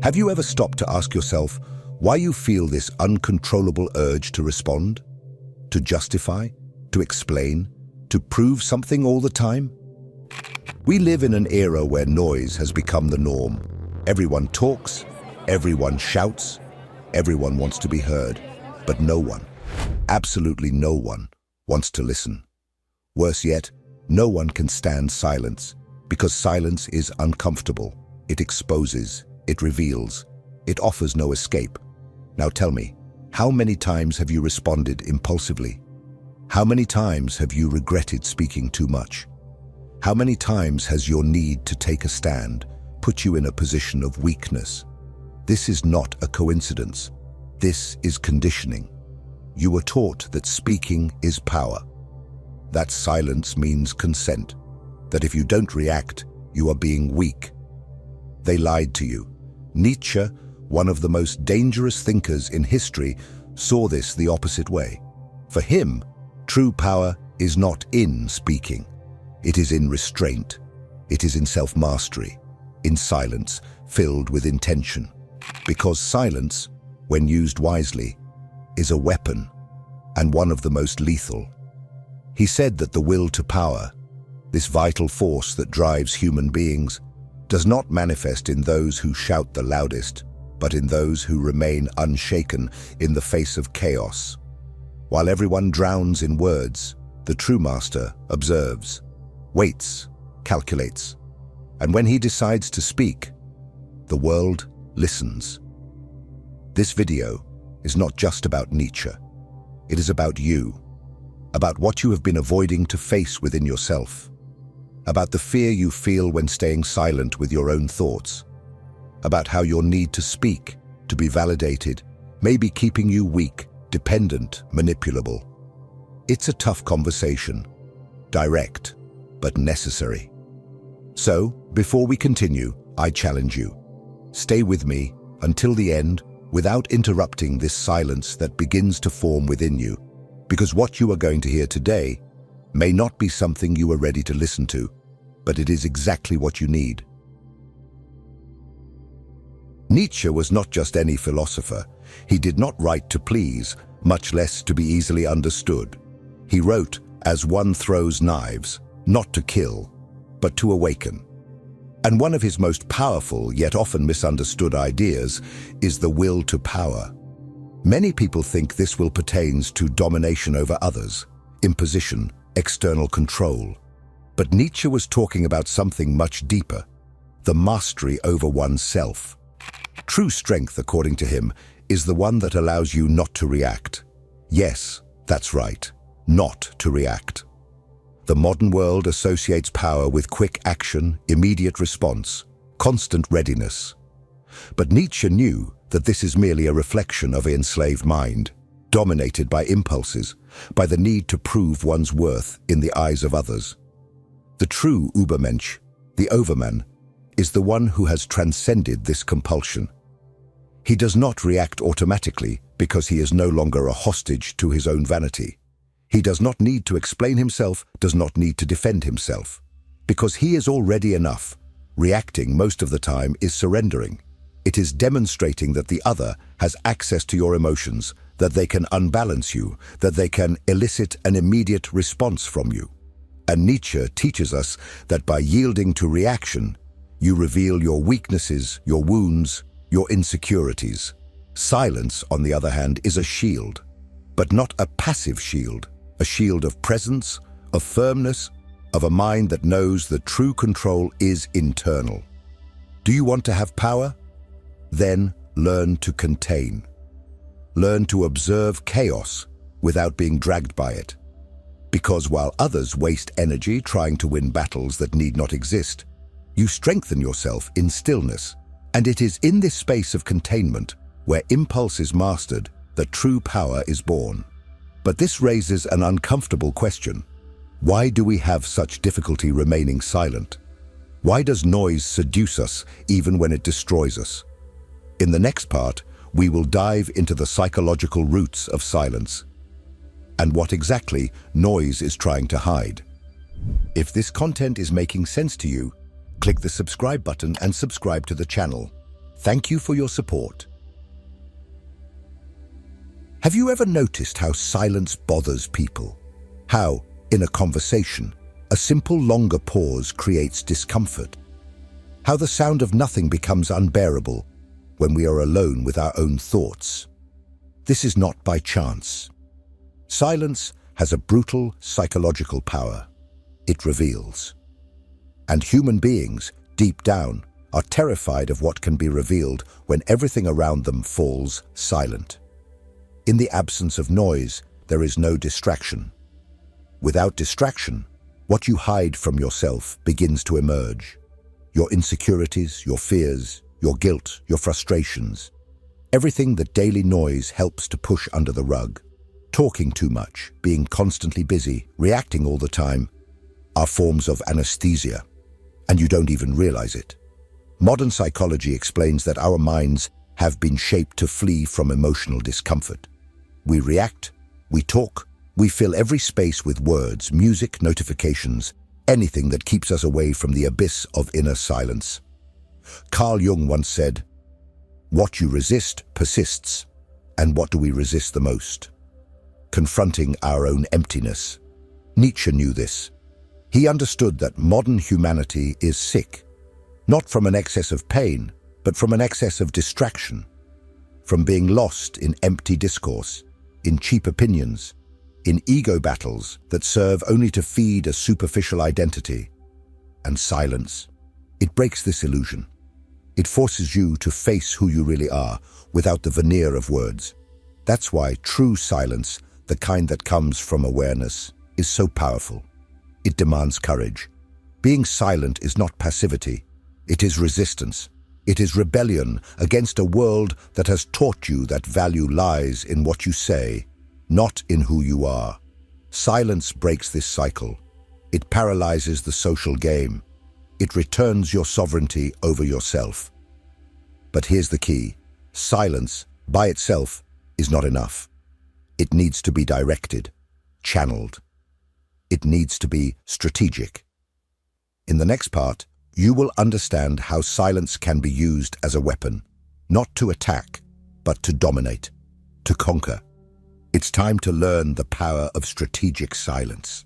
Have you ever stopped to ask yourself why you feel this uncontrollable urge to respond? To justify? To explain? To prove something all the time? We live in an era where noise has become the norm. Everyone talks, everyone shouts, everyone wants to be heard, but no one, absolutely no one, wants to listen. Worse yet, no one can stand silence, because silence is uncomfortable. It exposes, it reveals, it offers no escape. Now tell me, how many times have you responded impulsively? How many times have you regretted speaking too much? How many times has your need to take a stand put you in a position of weakness? This is not a coincidence. This is conditioning. You were taught that speaking is power, that silence means consent, that if you don't react, you are being weak. They lied to you. Nietzsche, one of the most dangerous thinkers in history, saw this the opposite way. For him, true power is not in speaking. It is in restraint. It is in self-mastery, in silence filled with intention. Because silence, when used wisely, is a weapon, and one of the most lethal. He said that the will to power, this vital force that drives human beings, does not manifest in those who shout the loudest, but in those who remain unshaken in the face of chaos. While everyone drowns in words, the true master observes, waits, calculates, and when he decides to speak, the world listens. This video is not just about Nietzsche. It is about you, about what you have been avoiding to face within yourself, about the fear you feel when staying silent with your own thoughts, about how your need to speak, to be validated, may be keeping you weak, dependent, manipulable. It's a tough conversation, direct, but necessary. So, before we continue, I challenge you. Stay with me until the end without interrupting this silence that begins to form within you, because what you are going to hear today may not be something you are ready to listen to, but it is exactly what you need. Nietzsche was not just any philosopher. He did not write to please, much less to be easily understood. He wrote, as one throws knives, not to kill, but to awaken. And one of his most powerful, yet often misunderstood ideas is the will to power. Many people think this will pertains to domination over others, imposition, external control. But Nietzsche was talking about something much deeper, the mastery over oneself. True strength, according to him, is the one that allows you not to react. Yes, that's right, not to react. The modern world associates power with quick action, immediate response, constant readiness. But Nietzsche knew that this is merely a reflection of an enslaved mind, dominated by impulses, by the need to prove one's worth in the eyes of others. The true Übermensch, the overman, is the one who has transcended this compulsion. He does not react automatically because he is no longer a hostage to his own vanity. He does not need to explain himself, does not need to defend himself, because he is already enough. Reacting most of the time is surrendering. It is demonstrating that the other has access to your emotions, that they can unbalance you, that they can elicit an immediate response from you. And Nietzsche teaches us that by yielding to reaction, you reveal your weaknesses, your wounds, your insecurities. Silence, on the other hand, is a shield, but not a passive shield, a shield of presence, of firmness, of a mind that knows that true control is internal. Do you want to have power? Then learn to contain. Learn to observe chaos without being dragged by it. Because while others waste energy trying to win battles that need not exist, you strengthen yourself in stillness. And it is in this space of containment, where impulse is mastered, that true power is born. But this raises an uncomfortable question. Why do we have such difficulty remaining silent? Why does noise seduce us even when it destroys us? In the next part, we will dive into the psychological roots of silence and what exactly noise is trying to hide. If this content is making sense to you, click the subscribe button and subscribe to the channel. Thank you for your support. Have you ever noticed how silence bothers people? How, in a conversation, a simple longer pause creates discomfort? How the sound of nothing becomes unbearable when we are alone with our own thoughts? This is not by chance. Silence has a brutal psychological power. It reveals. And human beings, deep down, are terrified of what can be revealed when everything around them falls silent. In the absence of noise, there is no distraction. Without distraction, what you hide from yourself begins to emerge. Your insecurities, your fears, your guilt, your frustrations. Everything that daily noise helps to push under the rug. Talking too much, being constantly busy, reacting all the time, are forms of anesthesia, and you don't even realize it. Modern psychology explains that our minds have been shaped to flee from emotional discomfort. We react, we talk, we fill every space with words, music, notifications, anything that keeps us away from the abyss of inner silence. Carl Jung once said, "What you resist persists, and what do we resist the most? Confronting our own emptiness." Nietzsche knew this. He understood that modern humanity is sick, not from an excess of pain, but from an excess of distraction, from being lost in empty discourse, in cheap opinions, in ego battles that serve only to feed a superficial identity. And silence, it breaks this illusion. It forces you to face who you really are without the veneer of words. That's why true silence, the kind that comes from awareness, is so powerful. It demands courage. Being silent is not passivity. It is resistance. It is rebellion against a world that has taught you that value lies in what you say, not in who you are. Silence breaks this cycle. It paralyzes the social game. It returns your sovereignty over yourself. But here's the key. Silence, by itself, is not enough. It needs to be directed, channeled. It needs to be strategic. In the next part, you will understand how silence can be used as a weapon, not to attack, but to dominate, to conquer. It's time to learn the power of strategic silence.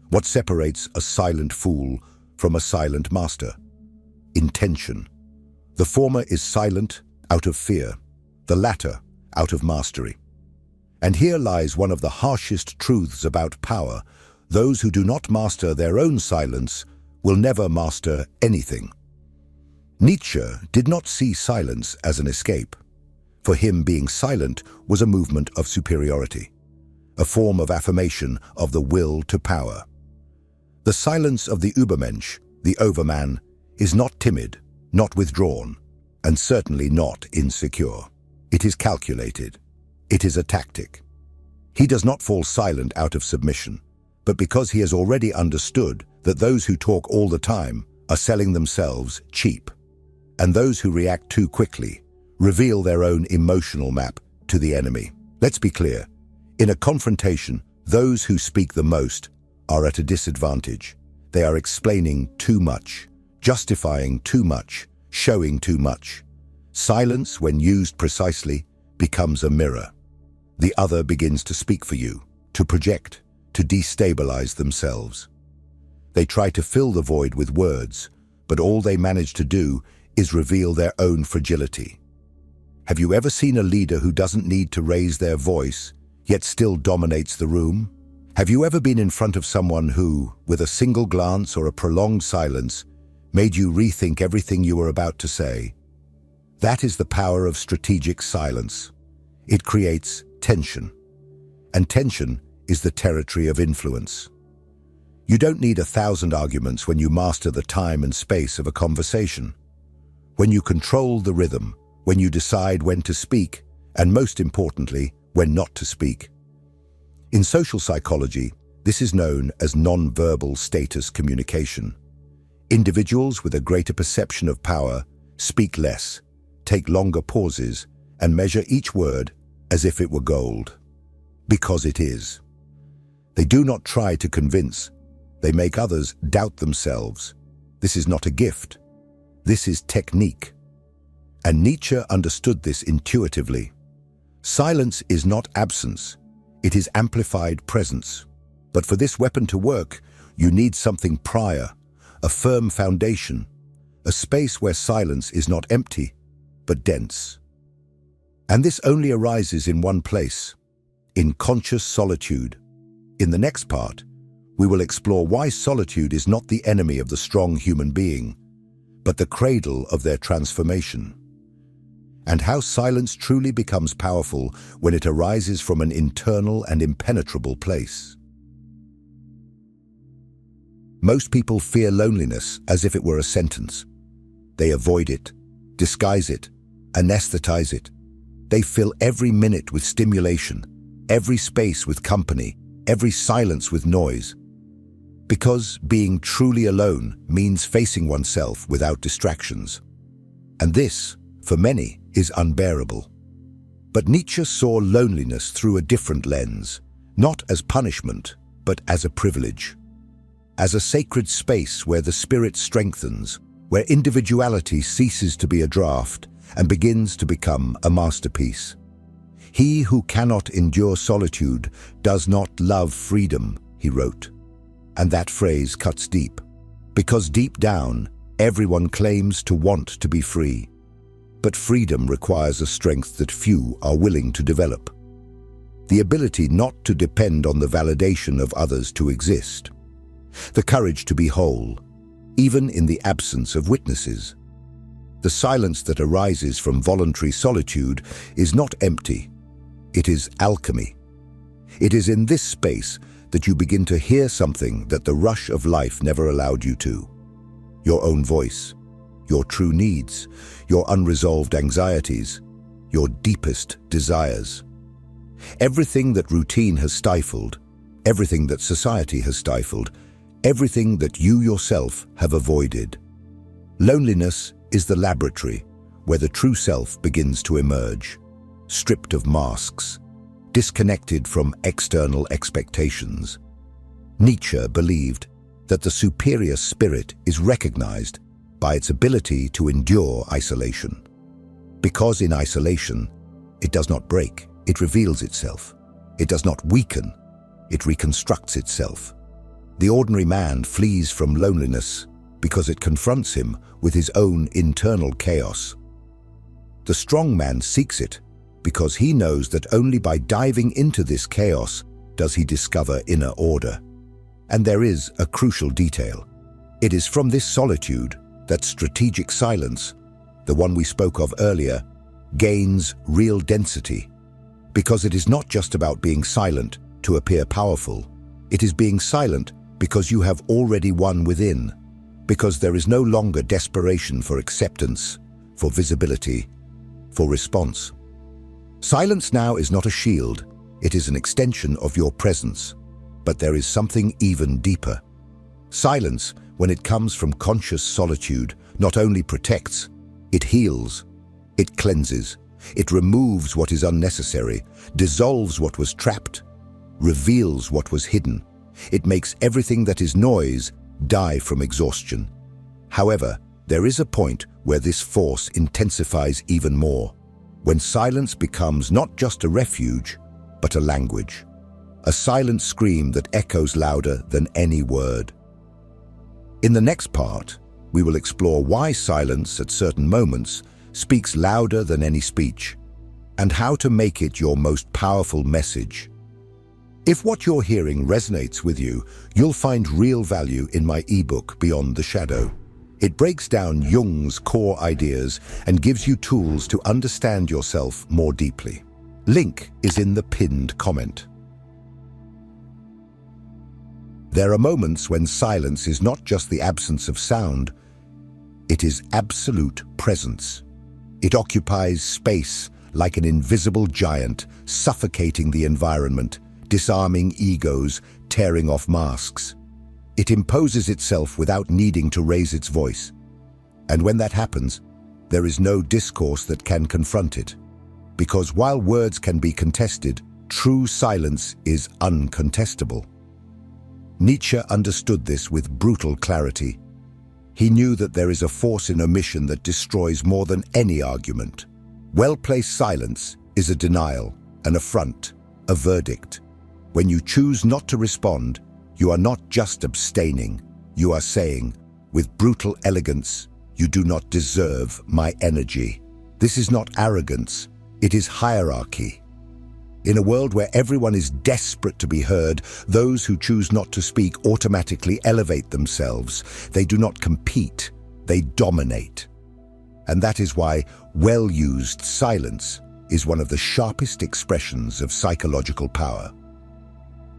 What separates a silent fool from a silent master? Intention. The former is silent out of fear, the latter out of mastery. And here lies one of the harshest truths about power. Those who do not master their own silence will never master anything. Nietzsche did not see silence as an escape. For him, being silent was a movement of superiority, a form of affirmation of the will to power. The silence of the Übermensch, the overman, is not timid, not withdrawn, and certainly not insecure. It is calculated. It is a tactic. He does not fall silent out of submission, but because he has already understood that those who talk all the time are selling themselves cheap, and those who react too quickly reveal their own emotional map to the enemy. Let's be clear. In a confrontation, those who speak the most are at a disadvantage. They are explaining too much, justifying too much, showing too much. Silence, when used precisely, becomes a mirror. The other begins to speak for you, to project, to destabilize themselves. They try to fill the void with words, but all they manage to do is reveal their own fragility. Have you ever seen a leader who doesn't need to raise their voice, yet still dominates the room? Have you ever been in front of someone who, with a single glance or a prolonged silence, made you rethink everything you were about to say? That is the power of strategic silence. It creates tension, and tension is the territory of influence. You don't need 1,000 arguments when you master the time and space of a conversation. When you control the rhythm, when you decide when to speak, and most importantly, when not to speak. In social psychology, this is known as non-verbal status communication. Individuals with a greater perception of power speak less, take longer pauses, and measure each word as if it were gold. Because it is. They do not try to convince. They make others doubt themselves. This is not a gift. This is technique. And Nietzsche understood this intuitively. Silence is not absence, it is amplified presence. But for this weapon to work, you need something prior, a firm foundation, a space where silence is not empty, but dense. And this only arises in one place, in conscious solitude. In the next part, we will explore why solitude is not the enemy of the strong human being, but the cradle of their transformation, and how silence truly becomes powerful when it arises from an internal and impenetrable place. Most people fear loneliness as if it were a sentence. They avoid it, disguise it, anesthetize it. They fill every minute with stimulation, every space with company, every silence with noise. Because being truly alone means facing oneself without distractions. And this, for many, is unbearable. But Nietzsche saw loneliness through a different lens, not as punishment, but as a privilege. As a sacred space where the spirit strengthens, where individuality ceases to be a draft and begins to become a masterpiece. He who cannot endure solitude does not love freedom, he wrote. And that phrase cuts deep, because deep down, everyone claims to want to be free. But freedom requires a strength that few are willing to develop. The ability not to depend on the validation of others to exist. The courage to be whole, even in the absence of witnesses. The silence that arises from voluntary solitude is not empty. It is alchemy. It is in this space that you begin to hear something that the rush of life never allowed you to. Your own voice, your true needs, your unresolved anxieties, your deepest desires. Everything that routine has stifled, everything that society has stifled, everything that you yourself have avoided. Loneliness is the laboratory where the true self begins to emerge, stripped of masks, disconnected from external expectations. Nietzsche believed that the superior spirit is recognized by its ability to endure isolation. Because in isolation, it does not break, it reveals itself. It does not weaken, it reconstructs itself. The ordinary man flees from loneliness because it confronts him with his own internal chaos. The strong man seeks it because he knows that only by diving into this chaos does he discover inner order. And there is a crucial detail. It is from this solitude that strategic silence, the one we spoke of earlier, gains real density. Because it is not just about being silent to appear powerful. It is being silent because you have already won within, because there is no longer desperation for acceptance, for visibility, for response. Silence now is not a shield, it is an extension of your presence. But there is something even deeper. Silence, when it comes from conscious solitude, not only protects, it heals, it cleanses, it removes what is unnecessary, dissolves what was trapped, reveals what was hidden. It makes everything that is noise die from exhaustion. However, there is a point where this force intensifies even more, when silence becomes not just a refuge, but a language. A silent scream that echoes louder than any word. In the next part, we will explore why silence at certain moments speaks louder than any speech, and how to make it your most powerful message. If what you're hearing resonates with you, you'll find real value in my ebook, Beyond the Shadow. It breaks down Jung's core ideas and gives you tools to understand yourself more deeply. Link is in the pinned comment. There are moments when silence is not just the absence of sound, it is absolute presence. It occupies space like an invisible giant, suffocating the environment, disarming egos, tearing off masks. It imposes itself without needing to raise its voice. And when that happens, there is no discourse that can confront it. Because while words can be contested, true silence is uncontestable. Nietzsche understood this with brutal clarity. He knew that there is a force in omission that destroys more than any argument. Well-placed silence is a denial, an affront, a verdict. When you choose not to respond, you are not just abstaining. You are saying, with brutal elegance, you do not deserve my energy. This is not arrogance, it is hierarchy. In a world where everyone is desperate to be heard, those who choose not to speak automatically elevate themselves. They do not compete, they dominate. And that is why well-used silence is one of the sharpest expressions of psychological power.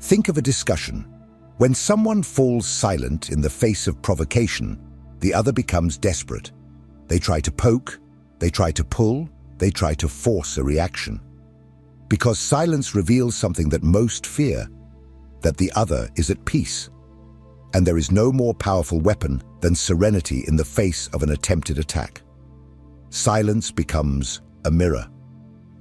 Think of a discussion. When someone falls silent in the face of provocation, the other becomes desperate. They try to poke, they try to pull, they try to force a reaction. Because silence reveals something that most fear, that the other is at peace. And there is no more powerful weapon than serenity in the face of an attempted attack. Silence becomes a mirror.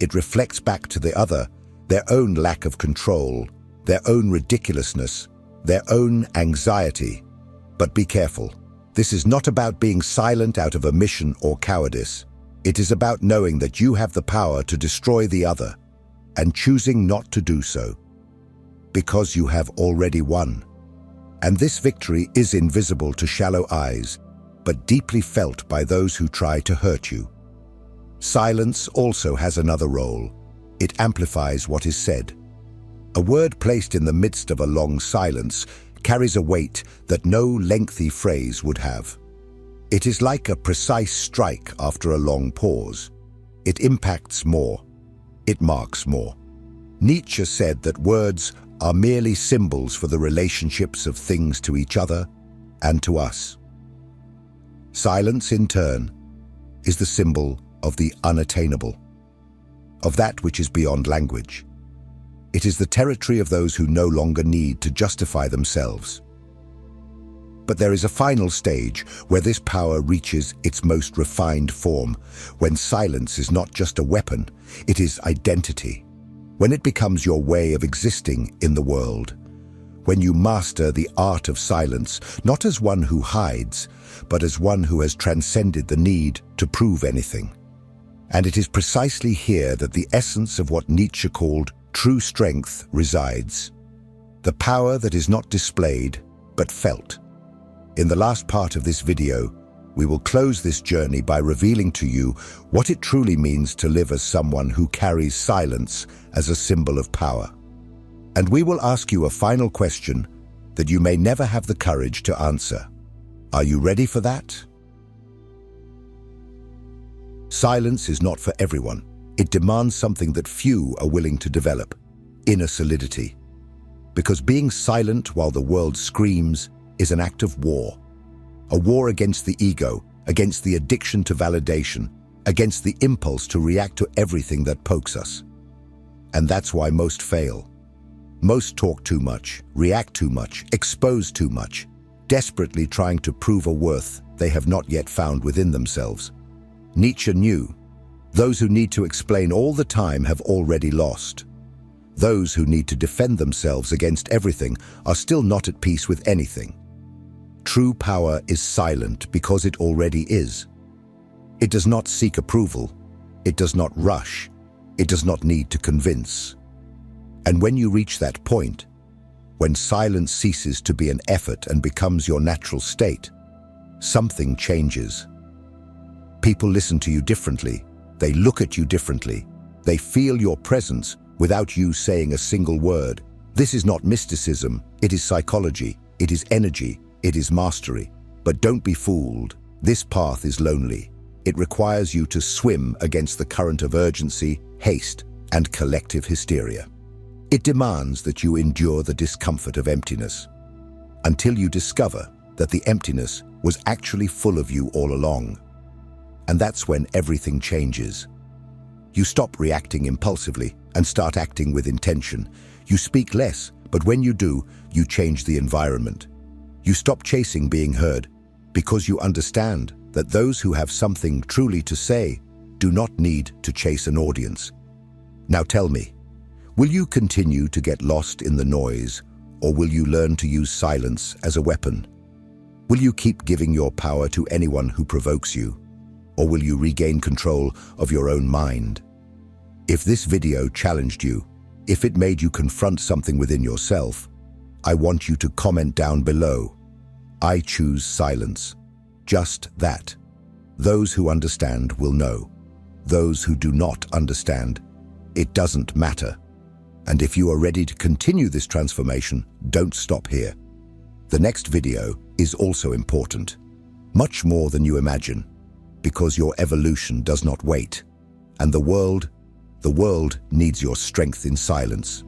It reflects back to the other their own lack of control, their own ridiculousness, their own anxiety. But be careful. This is not about being silent out of omission or cowardice. It is about knowing that you have the power to destroy the other and choosing not to do so, because you have already won. And this victory is invisible to shallow eyes, but deeply felt by those who try to hurt you. Silence also has another role. It amplifies what is said. A word placed in the midst of a long silence carries a weight that no lengthy phrase would have. It is like a precise strike after a long pause. It impacts more. It marks more. Nietzsche said that words are merely symbols for the relationships of things to each other and to us. Silence, in turn, is the symbol of the unattainable, of that which is beyond language. It is the territory of those who no longer need to justify themselves. But there is a final stage where this power reaches its most refined form, when silence is not just a weapon, it is identity. When it becomes your way of existing in the world. When you master the art of silence, not as one who hides, but as one who has transcended the need to prove anything. And it is precisely here that the essence of what Nietzsche called true strength resides. The power that is not displayed, but felt. In the last part of this video, we will close this journey by revealing to you what it truly means to live as someone who carries silence as a symbol of power. And we will ask you a final question that you may never have the courage to answer. Are you ready for that? Silence is not for everyone. It demands something that few are willing to develop: inner solidity. Because being silent while the world screams is an act of war. A war against the ego, against the addiction to validation, against the impulse to react to everything that pokes us. And that's why most fail. Most talk too much, react too much, expose too much, desperately trying to prove a worth they have not yet found within themselves. Nietzsche knew, those who need to explain all the time have already lost. Those who need to defend themselves against everything are still not at peace with anything. True power is silent because it already is. It does not seek approval. It does not rush. It does not need to convince. And when you reach that point, when silence ceases to be an effort and becomes your natural state, something changes. People listen to you differently. They look at you differently. They feel your presence without you saying a single word. This is not mysticism. It is psychology. It is energy. It is mastery. But don't be fooled. This path is lonely. It requires you to swim against the current of urgency, haste, and collective hysteria. It demands that you endure the discomfort of emptiness until you discover that the emptiness was actually full of you all along. And that's when everything changes. You stop reacting impulsively and start acting with intention. You speak less, but when you do, you change the environment. You stop chasing being heard because you understand that those who have something truly to say do not need to chase an audience. Now tell me, will you continue to get lost in the noise, or will you learn to use silence as a weapon? Will you keep giving your power to anyone who provokes you? Or will you regain control of your own mind? If this video challenged you, if it made you confront something within yourself, I want you to comment down below. I choose silence. Just that. Those who understand will know. Those who do not understand, it doesn't matter. And if you are ready to continue this transformation, don't stop here. The next video is also important, much more than you imagine, because your evolution does not wait, and the world needs your strength in silence.